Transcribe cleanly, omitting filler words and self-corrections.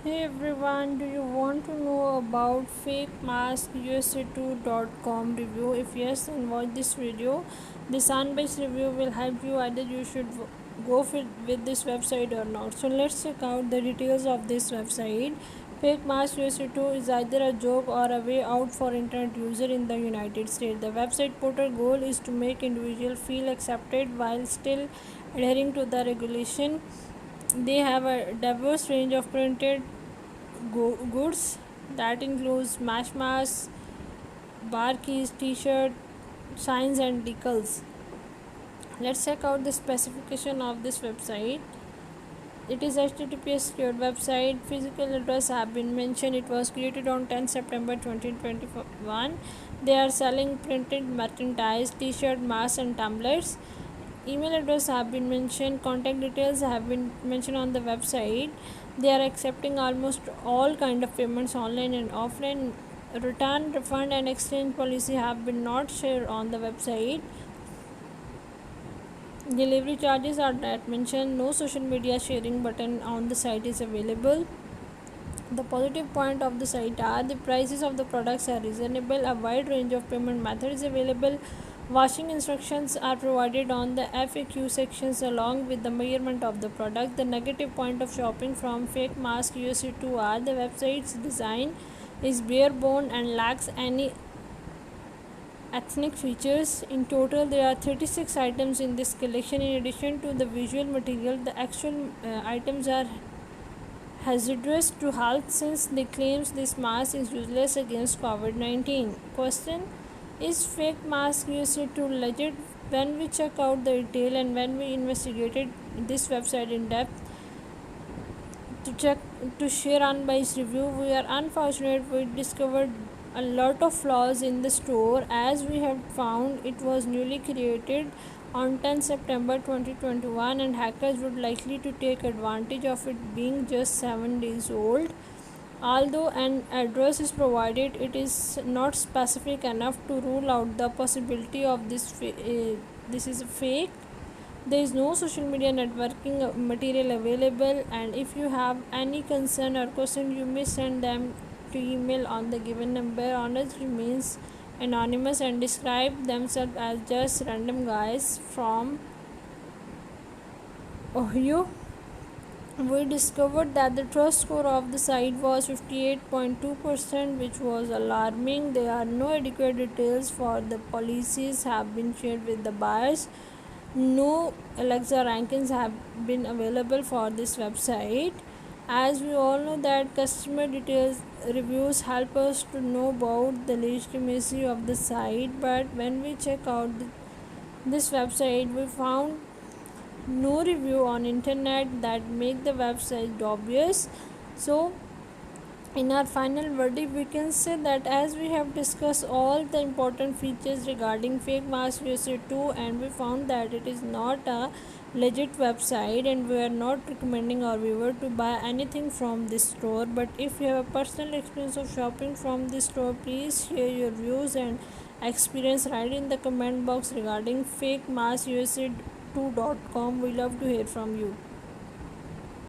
Hey everyone, do you want to know about fake mask USA2.com review? If yes, then watch this video. This unbiased review will help you either you should go with this website or not. So let's check out the details of this website. Fake mask USA2 is either a joke or a way out for internet user in the United States. The website portal goal is to make individuals feel accepted while still adhering to the regulation. They have a diverse range of printed goods that includes match masks, bar keys, t-shirt, signs and decals. Let's check out the specification of this website. It is HTTPS secured website. Physical address have been mentioned. It was created on 10 September 2021. They are selling printed merchandise, t-shirt, masks and tumblers. Email address have been mentioned. Contact details have been mentioned on the website. They are accepting almost all kind of payments online and offline. Return, refund and exchange policy have been not shared on the website. Delivery charges are not mentioned. No social media sharing button on the site is available. The positive point of the site are the prices of the products are reasonable. A wide range of payment methods available. Washing instructions are provided on the FAQ sections along with the measurement of the product. The negative point of shopping from fake mask USA2 are the website's design is bare bone and lacks any ethnic features. In total, there are 36 items in this collection. In addition to the visual material, the actual items are hazardous to health since they claims this mask is useless against COVID-19. Question: is fake mask used to legit? When we check out the detail and when we investigated this website in depth to share unbiased review, we are unfortunate we discovered a lot of flaws in the store as we have found it was newly created on 10 September 2021 and hackers would likely to take advantage of it being just 7 days old. Although an address is provided, it is not specific enough to rule out the possibility of this is a fake. There is no social media networking material available, and if you have any concern or question, you may send them to email on the given number. Owners remains anonymous and describe themselves as just random guys from Ohio. We discovered that the trust score of the site was 58.2%, which was alarming. There are no adequate details for the policies have been shared with the buyers. No Alexa rankings have been available for this website. As we all know that customer details reviews help us to know about the legitimacy of the site, but when we check out this website, we found no review on internet that make the website obvious. So in our final verdict, we can say that as we have discussed all the important features regarding fake mask USA2 and we found that it is not a legit website and we are not recommending our viewer to buy anything from this store. But if you have a personal experience of shopping from this store, please share your views and experience right in the comment box regarding fake mask USA2.com. We love to hear from you.